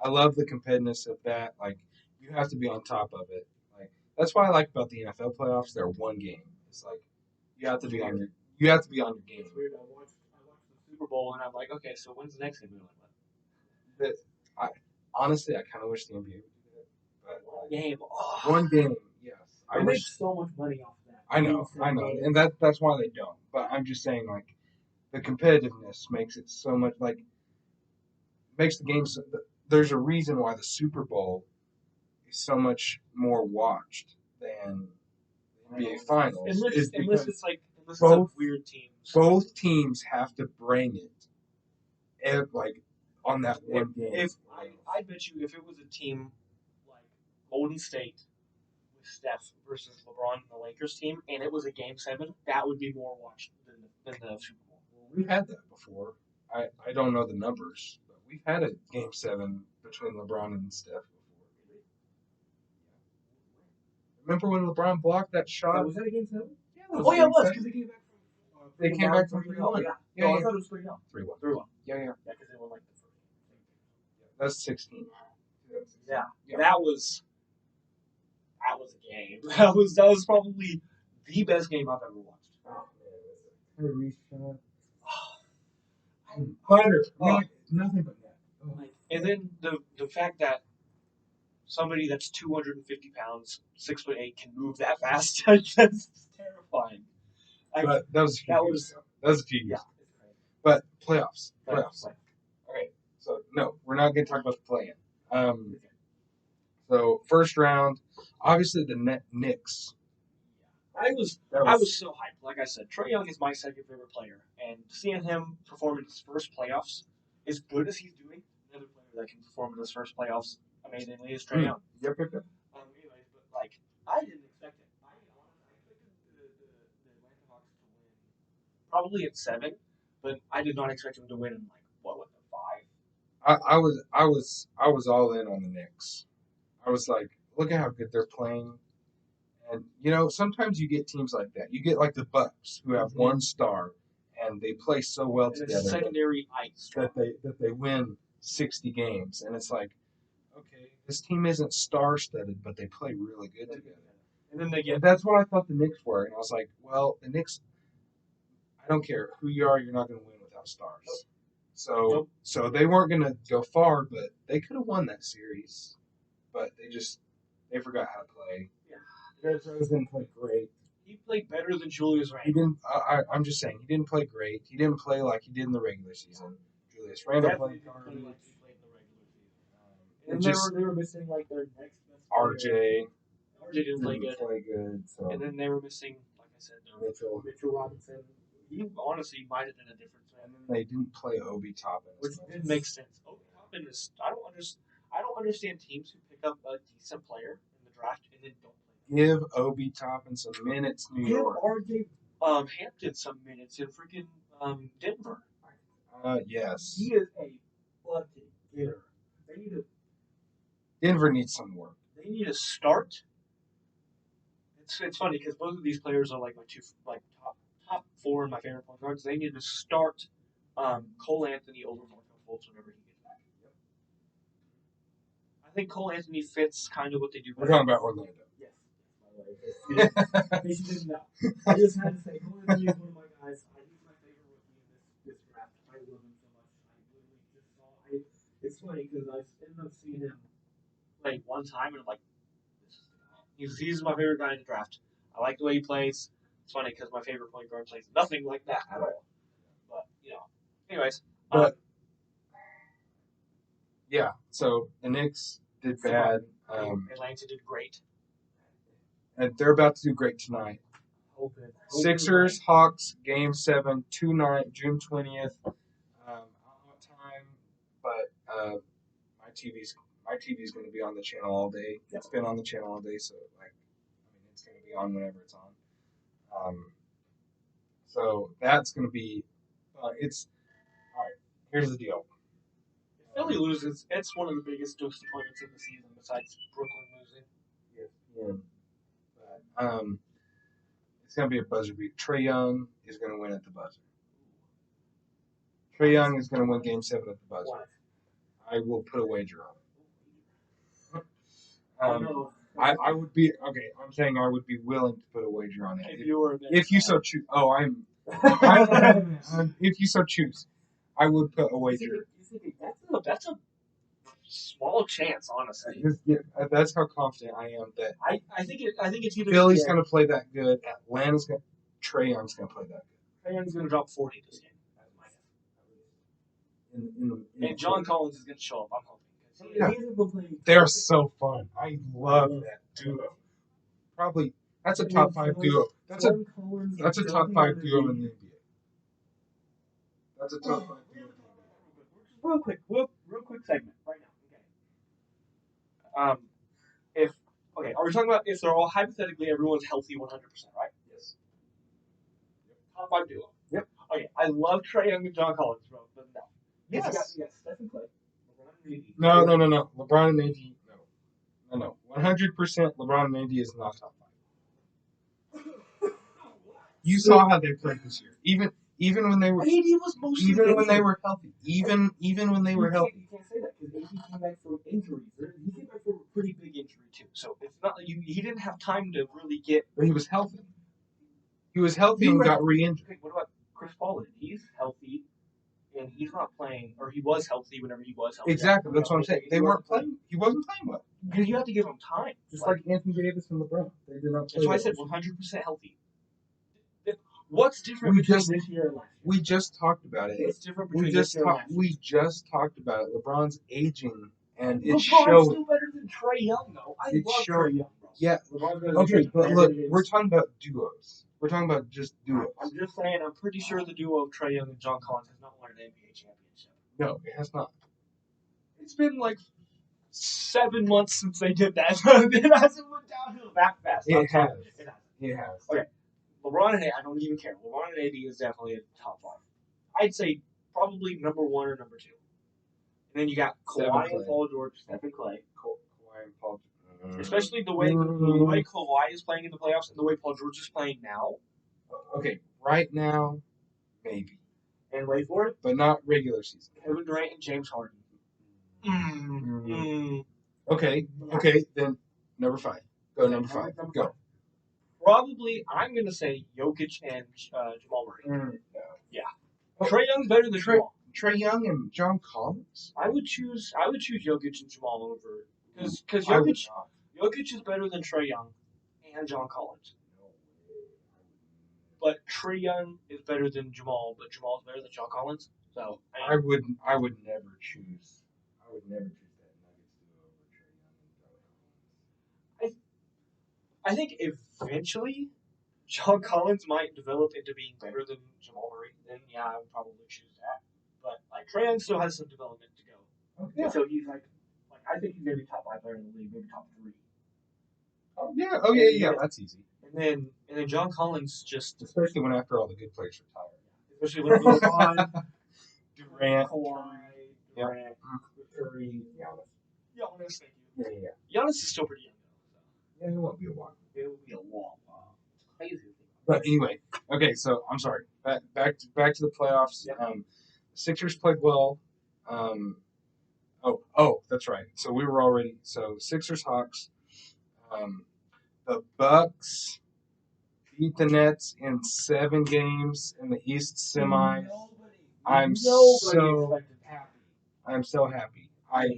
I love the competitiveness of that. Like you have to be on top of it. Like that's what I like about the NFL playoffs. They're one game. It's like you have to be on your game. It's weird. I watched the Super Bowl and I'm like, okay, so when's the next game? Like, That I honestly I kind of wish the NBA would do that. But one game. Oh, one game, yes. I they make wish. so much money off of that. I know, and that's why they don't. But I'm just saying, like the competitiveness makes it so much like makes the game. There's a reason why the Super Bowl is so much more watched than the NBA Finals. Unless it's both weird teams. both teams have to bring it, like on that one game. If I bet you if it was a team like Golden State with Steph versus LeBron and the Lakers team, and it was a Game 7, that would be more watched than the Super Bowl. Well, we've had that before. I don't know the numbers, but we've had a Game 7 between LeBron and Steph before. Remember when LeBron blocked that shot? Was that a Game 7? Yeah, it was because they came back from 3-1. Yeah, I thought it was 3-0. 3-1. 3-1. Yeah. Yeah, because they won like the first game. That's 16. Yeah. That was a game. That was probably the best game I've ever watched. Hunter. Nothing but that. And then the fact that somebody that's 250 pounds, 6'8", can move that fast, that's terrifying. But that was a few years. Yeah. But playoffs. Okay, so no, we're not going to talk about the play-in. So first round, obviously the Knicks. I was so hyped. Like I said, Trae Young is my second favorite player, and seeing him perform in his first playoffs, as good as he's doing, another player that can perform in his first playoffs amazingly is Trae Young. Yep. Anyways, but like I didn't expect it. I expected the Atlanta Hawks to win probably at 7, but I did not expect him to win in like what the 5. I was all in on the Knicks. I was like, look at how good they're playing. And sometimes you get teams like that. You get like the Bucks who have one star and they play so well together. Secondary ice that they win 60 games, and it's like, okay, this team isn't star-studded, but they play really good together. And then they get. And that's what I thought the Knicks were, and I was like, well, the Knicks. I don't care who you are, you're not going to win without stars. So they weren't going to go far, but they could have won that series, but they forgot how to play. Yeah. Derrick Rose didn't play great. He played better than Julius Randle. He didn't. I'm just saying he didn't play great. He didn't play like he did in the regular season. Julius Randle played garbage. They were missing like their next best player. RJ didn't play good. So. And then they were missing, like I said, Mitchell Robinson. He honestly might have been a difference. And then they didn't play Obi Toppin, which didn't make sense. Obi Toppin is. I don't understand teams who pick up a decent player in the draft and then don't play. Give Obi Toppin some minutes, New York. Give RJ Hampton some minutes in freaking Denver. Yes. He is a bucket getter. Denver needs some work. They need to start. It's funny because both of these players are like my top 4 in my favorite point guards. They need to start Cole Anthony over Markelle Fultz whenever he gets back. Yep. I think Cole Anthony fits kind of what they do. We're talking about Orlando. Yes. In case you didn't know. I just had to say Cole Anthony is one of my guys. He's my favorite rookie in this draft. I love him so much. I literally just saw. It's funny because I ended up seeing him play one time and I'm like, he's my favorite guy in the draft. I like the way he plays. It's funny because my favorite point guard plays nothing like that at all. But anyways. Yeah. So the Knicks did bad. Atlanta did great. And they're about to do great tonight. Sixers, Hawks, Game 7, tonight, June 20th. I don't know what time, but my TV's going to be on the channel all day. It's been on the channel all day, so it's going to be on whenever it's on. So that's going to be. It's all right. Here's the deal. If Philly loses, it's one of the biggest disappointments in the season, besides Brooklyn losing. Yeah. But it's going to be a buzzer beat. Trae Young is going to win at the buzzer. Trae Young is going to win Game 7 at the buzzer. What? I will put a wager on it. I would be okay. I'm saying I would be willing to put a wager on it If you so choose. Oh, if you so choose, I would put a wager. That's a small chance, honestly. That's how confident I am that I think it's either Philly's going to play that good. Atlanta's going. Trae Young's going to play that good. Trae Young's going to drop 40 this game. And John Collins is going to show up. I'm hoping. Yeah. They're so fun. I love that duo. Probably that's a top 5 duo. That's a top 5 duo in the NBA. That's a top 5 duo. Real quick segment right now. Okay. Are we talking about if they're all hypothetically everyone's healthy 100%, right? Yes. Top 5 duo. Yep. Okay. I love Trae Young and John Collins, bro, but no. Yes. Stephen Clay. No. LeBron and AD. No. 100% LeBron and AD is not top 5. You saw how they played this year. Even when they were AD was mostly even when they were healthy. Even when they were healthy. You can't say that because AD came back from injuries. He came back from a pretty big injury too. So it's not like he didn't have time to really get. But he was healthy. He was healthy and got re-injured. Okay, what about Chris Paul? He's healthy, and he's not playing, or he was healthy whenever he was healthy. Exactly, that's what I'm saying. They weren't playing. He wasn't playing well. Because you have to give him time. Just like Anthony Davis and LeBron, they did not play. That's why I said 100% healthy. What's different between this year and last year? We just talked about it. What's different between this year and last year? We just talked about it. LeBron's aging, and LeBron's still better than Trae Young, though. I love Trae Young, bro. Yeah. Okay, but look, we're talking about duos. We're talking about just duos. I'm just saying, I'm pretty sure the duo of Trae Young and John Collins has not won an NBA championship. No, it has not. It's been like 7 months since they did that. It hasn't went downhill that fast. It has. Okay. LeBron and AD, I don't even care. LeBron and AD is definitely a top 5. I'd say probably number 1 or number 2. And then you got Kawhi and Paul George, Stephen Clay. Kawhi and Paul George. Especially the way Kawhi is playing in the playoffs and the way Paul George is playing now. Okay, right now, maybe. And wait for it. But not regular season. Kevin Durant and James Harden. Okay, then number 5. Go number 5. Go. Probably, I'm going to say Jokic and Jamal Murray. Yeah. Trae Young's better than Jamal. Trae Young and John Collins? I would choose Jokic and Jamal over because Jokic is better than Trae Young and John Collins. But Trae Young is better than Jamal, but Jamal is better than John Collins. So I would never choose. I would never choose that Nuggets duo over Trae Young and John Collins. I think eventually John Collins might develop into being better than Jamal Murray. Then yeah, I would probably choose that. But like Trae Young still has some development to go. Okay. So he's like I think he's maybe top 5 player in the league, maybe top 3. Oh yeah. Oh yeah. That's easy. And then John Collins just especially when after all the good players retire. Especially when LeBron, Durant, Kawhi, Curry, Giannis. Thank you. Yeah. Giannis is still pretty young though. Yeah, it won't be a while. It will be a long while. But anyway, okay. So I'm sorry. Back to the playoffs. Yep. Sixers played well. Oh, that's right. So we were already Sixers Hawks. The Bucks beat the Nets in 7 games in the East semi. I'm so happy. I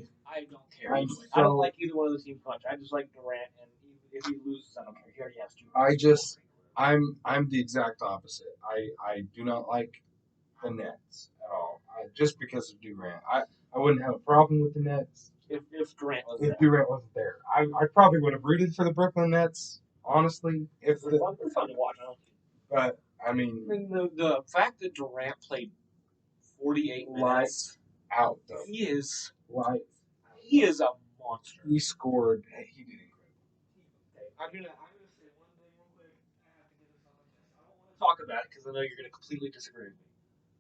don't care. I don't like either one of the teams much. I just like Durant, and if he loses, I don't care. He already has 2. I'm the exact opposite. I do not like the Nets at all. Just because of Durant. I wouldn't have a problem with the Nets if Durant wasn't there. Durant wasn't there. I probably would have rooted for the Brooklyn Nets, honestly. It's fun to watch. But I mean the fact that Durant played 48 minutes out though. He is a monster. He scored. He did incredible. I'm gonna say one thing real quick. I have to get this on my chest. I don't want to talk about it because I know you're gonna completely disagree with me.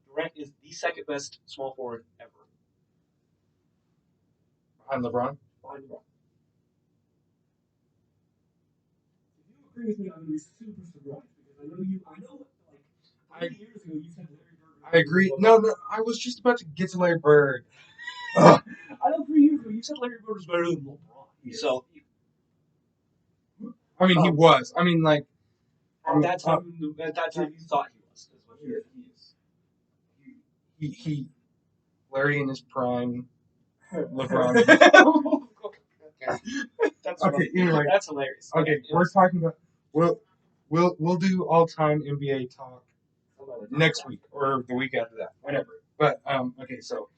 Durant is the second best small forward ever. Behind LeBron? Behind LeBron. If you agree with me, I'm gonna be super surprised because I know 3 years ago you said Larry Bird. I agree. No, I was just about to get to Larry Bird. I know 3 years ago you said Larry Bird was better than LeBron. Yes. So I mean, he was. I mean, like At that time, you thought he was. Is what he is. He Larry in his prime. LeBron. That's Okay, anyway. That's hilarious. Okay, we're talking about we'll do all time NBA talk next week or the week after that, whatever. But okay, so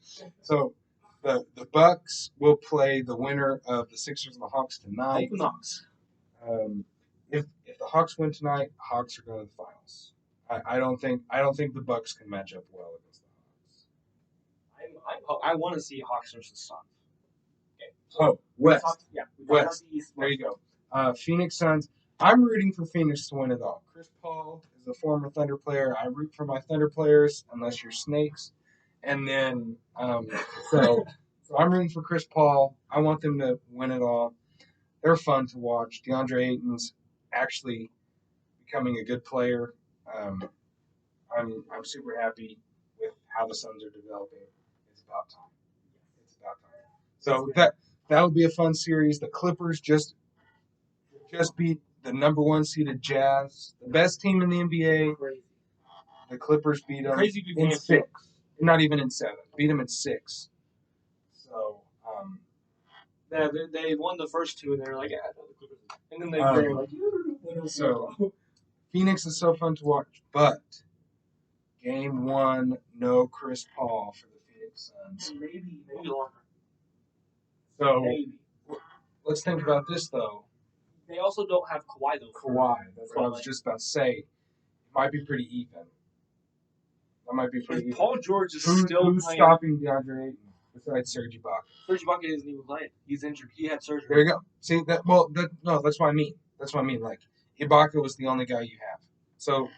the Bucks will play the winner of the Sixers and the Hawks tonight. Open Hawks. If the Hawks win tonight, Hawks are going to the finals. I don't think the Bucks can match up well against the Hawks. I want to see Hawks versus Suns. Okay. So, West. West. There you go. Phoenix Suns. I'm rooting for Phoenix to win it all. Chris Paul is a former Thunder player. I root for my Thunder players, unless you're Snakes. And then, so I'm rooting for Chris Paul. I want them to win it all. They're fun to watch. DeAndre Ayton's actually becoming a good player. I'm super happy with how the Suns are developing. It's about time. So that'll be a fun series. The Clippers just beat the number 1 seeded Jazz, the best team in the NBA. The Clippers beat them in 6, not even in 7. Beat them in 6. So they won the first 2, and they're like, yeah, the Clippers. And then they're like, so Phoenix is so fun to watch, but Game 1, no Chris Paul for the Phoenix Suns. Maybe longer. So let's think about this though. They also don't have Kawhi though. That's what I was just about to say. It might be pretty even. That might be pretty even. Paul George is Who's playing. stopping DeAndre Ayton besides Serge Ibaka? Serge Ibaka isn't even playing. He's injured. He had surgery. There you go. See that? Well, no, that's what I mean. Like Ibaka was the only guy you have. So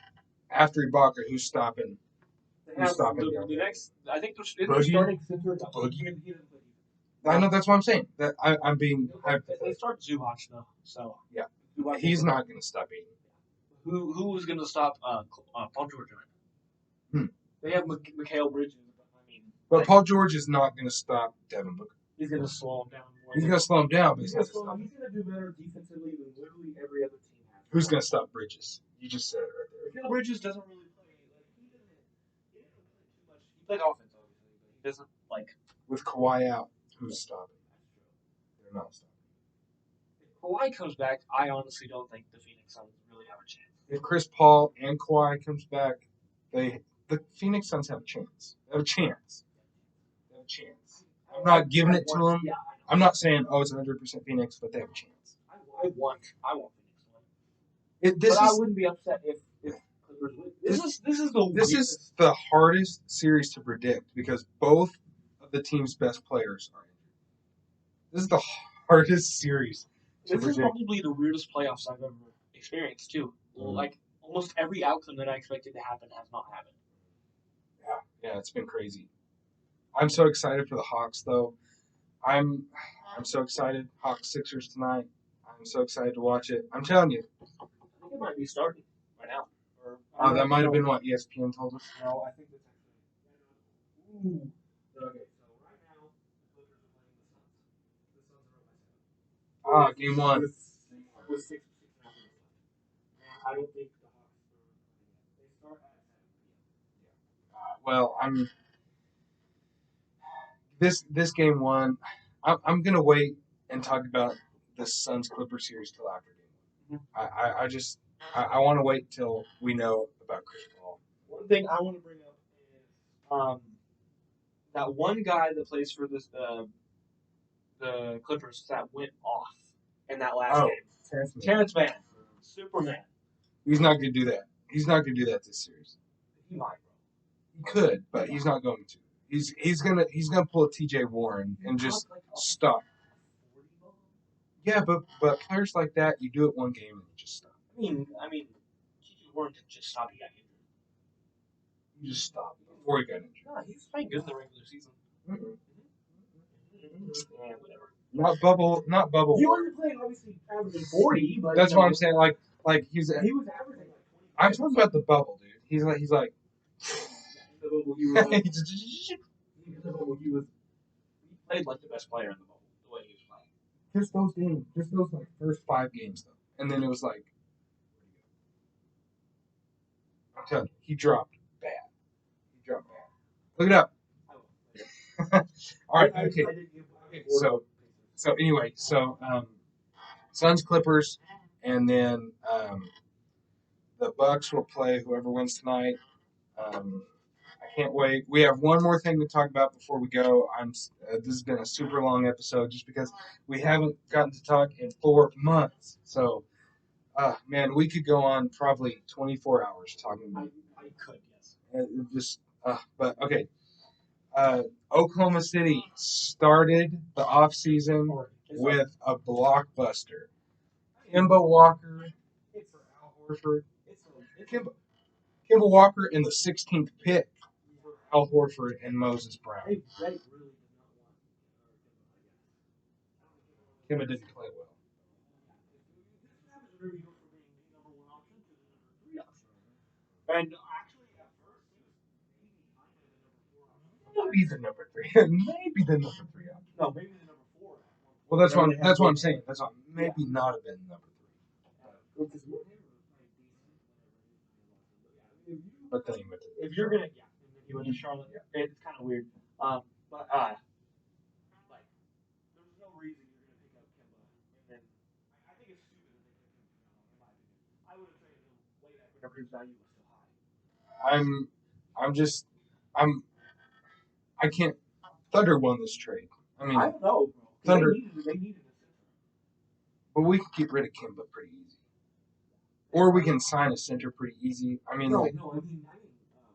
after Ibaka, who's stopping? The next, I think they're starting center. I know, that's what I'm saying. That I'm being. They start Zubac though, so yeah, he's not going to stop Ayton. Who was going to stop Paul George? They have Mikal Bridges. But Paul George is not going to stop Devin Booker. He's going to slow him down. He's going to slow him down, but he's going to do better defensively than literally every other team has. Who's going to stop Bridges? You just said it right there. Mikal Bridges doesn't really play. He didn't play too much. He played offense, obviously, but he doesn't like. With Kawhi out, who's stopping? They're not stopping. If Kawhi comes back, I honestly don't think the Phoenix Suns really have a chance. If Chris Paul and Kawhi comes back, the Phoenix Suns have a chance. They have a chance. I'm not giving it to them. Yeah, I'm not saying, it's 100% Phoenix, but they have a chance. I want Phoenix to win. I wouldn't be upset if Clippers win. This is the hardest series to predict because both of the team's best players are injured. This is the hardest series to predict. This is probably the weirdest playoffs I've ever experienced, too. Mm-hmm. Like, almost every outcome that I expected to happen has not happened. Yeah, it's been crazy. I'm so excited for the Hawks, though. I'm so excited. Hawks Sixers tonight. I'm so excited to watch it. I'm telling you. I think it might be starting right now. That might have been what ESPN told us. No, I think that's actually. Ooh. Okay, so right now the Clippers are playing the Suns. The Suns are up by 7. Game 1. With 6 after the Suns. I don't think the Hawks are playing yet. They start at 7 p.m. Well, this game 1, I'm gonna wait and talk about the Suns Clippers series till after game 1. I want to wait till we know about Chris Paul. One thing I want to bring up is that one guy that plays for the Clippers that went off in that last game. Terrence Mann. Superman. He's not gonna do that. He's not gonna do that this series. He might, bro. He could, but he's not going to. He's gonna pull a T.J. Warren and just stop. Yeah, but players like that, you do it one game and you just stop. I mean, T.J. Warren didn't just stop. He got injured. You just stop before he got injured. No, he was playing good in the regular season. Yeah, whatever. Not bubble. He wasn't playing obviously averaging 40, but that's what I'm saying. Like he was averaging like 20. I'm talking about the bubble, dude. He's like. The bubble, he played like the best player in the bubble, the way he was playing. Just those games. Just those first 5 games, though. and then it was like, I'm telling you, he dropped bad. He dropped bad. Look it up. All right, okay. So anyway, Suns Clippers, and then the Bucks will play whoever wins tonight. I can't wait. We have one more thing to talk about before we go. This has been a super long episode just because we haven't gotten to talk in 4 months. So, man, we could go on probably 24 hours talking about it. I could, yes. But okay. Oklahoma City started the offseason with a blockbuster. Kemba Walker for Al Horford. Kemba Walker in the 16th pick for Al Horford and Moses Brown. Kemba didn't play well. And actually, at first, Maybe the number 3. Maybe the number 3 option. no, maybe the number 4. Well, that's what I'm saying. That's what, maybe not have been number 3. But then he went to. If you're gonna, yeah, and then he went to Charlotte. Yeah. It's kind of weird. But like, there's no reason you're gonna pick up Kemba, and then I think it's stupid that they picked him now. In my opinion, I would have traded him way back whenever his value was still high. I can't. Thunder won this trade. I mean, I don't know, bro. Thunder. They needed a center. But we could get rid of Kemba pretty easy. Or we can sign a center pretty easy. I mean, no, like. No, I mean, Boston needed a center.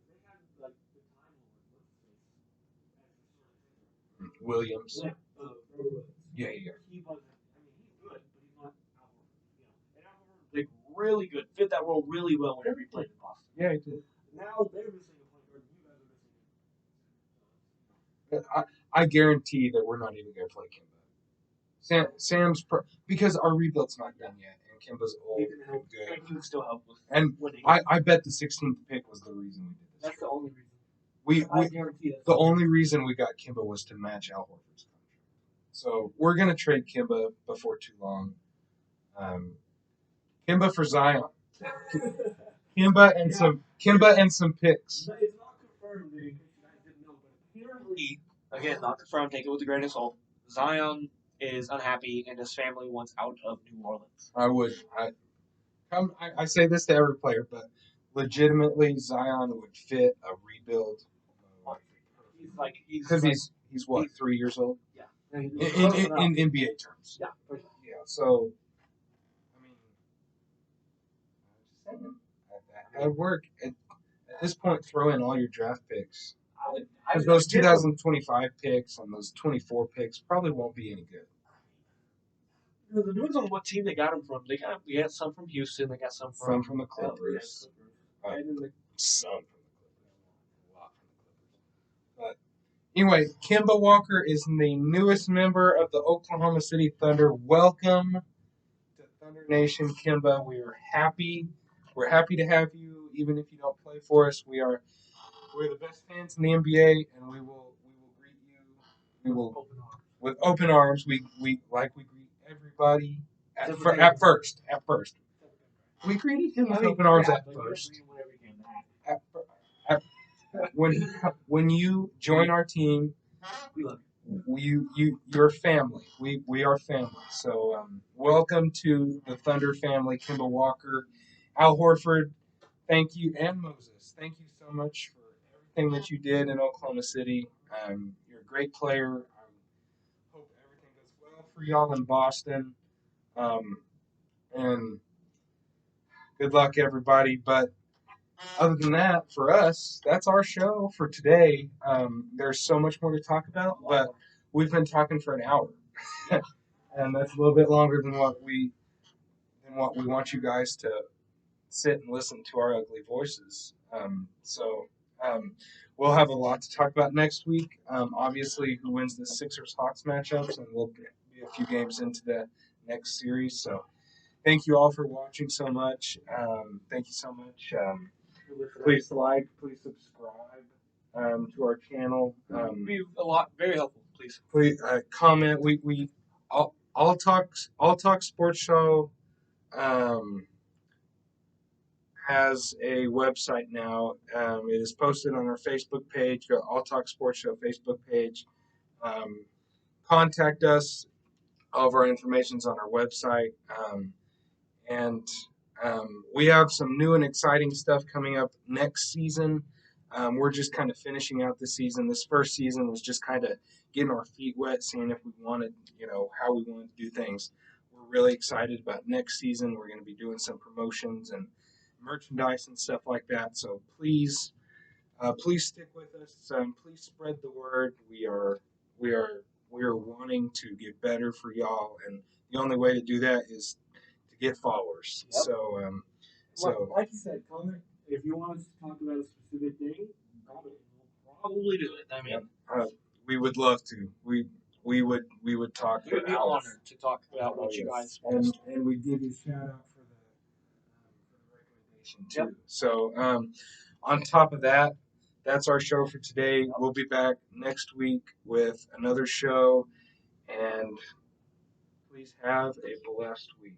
They had, like, the time on Williams. Yeah. Yeah. He wasn't, I mean, he's good, but he's not Al Horford. And Al Horford, like, really good. Fit that role really well whenever he played in Boston. Yeah, he did. Now they're missing a point guard. You guys are missing it. I guarantee that we're not even going to play Kemba. Sam's because our rebuild's not done yet, and Kemba's old and good. He would still help us. And I bet the 16th pick was the reason we did this. That's the only reason. I guarantee that. The only reason we got Kemba was to match Al Horford's contract. So we're going to trade Kemba before too long. Kemba for Zion. Kemba and some picks. It's not confirmed, in case you guys didn't know, but apparently, again, not confirmed. Take it with a grain of salt. Zion is unhappy, and his family wants out of New Orleans. I say this to every player, but legitimately, Zion would fit a rebuild. Because he's what, 3 years old? Yeah. In NBA terms. Yeah. Yeah. So, I mean, I'm just saying that would work. At this point, throw in all your draft picks. Because those 2025 picks and those 24 picks probably won't be any good. It depends on what team they got them from. They got some from Houston. They got some from the Clippers. And then some from the Clippers. A lot from the Clippers. But anyway, Kemba Walker is the newest member of the Oklahoma City Thunder. Welcome to Thunder Nation, Kemba. We are happy. We're happy to have you, even if you don't play for us. We're the best fans in the NBA, and we will greet you. We will with open arms. We greet everybody at first. We greeted him with open arms at first. When you join our team, you're family. We are family. So welcome to the Thunder family, Kemba Walker, Al Horford. Thank you, and Moses. Thank you so much for everything that you did in Oklahoma City. You're a great player. I hope everything goes well for y'all in Boston. And good luck, everybody. But other than that, for us, that's our show for today. There's so much more to talk about, but we've been talking for an hour. And that's a little bit longer than what we want you guys to sit and listen to our ugly voices. We'll have a lot to talk about next week. Obviously, who wins the Sixers-Hawks matchups, and we'll be a few games into the next series. So thank you all for watching so much. Thank you so much. Please like, please subscribe to our channel. Be a lot, very helpful. Please comment. All Talk Sports Show um, has a website now. It is posted on our Facebook page. Go to All Talk Sports Show Facebook page. Um, Contact us. All of our information's on our website. And we have some new and exciting stuff coming up next season. We're just kind of finishing out the season. This first season was just kind of getting our feet wet, seeing if we wanted, how we wanted to do things. We're really excited about next season. We're going to be doing some promotions and merchandise and stuff like that. So please stick with us. Please spread the word. We are we are wanting to get better for y'all, and the only way to do that is to get followers. Yep. Like you said, comment if you want us to talk about a specific thing. We'll probably do it. I mean, we would love to. We would talk. It would be honored to talk about what you guys want. And we'd give you a shout out for the recommendation too. Yep. So on top of that, that's our show for today. We'll be back next week with another show, and please have a blessed week.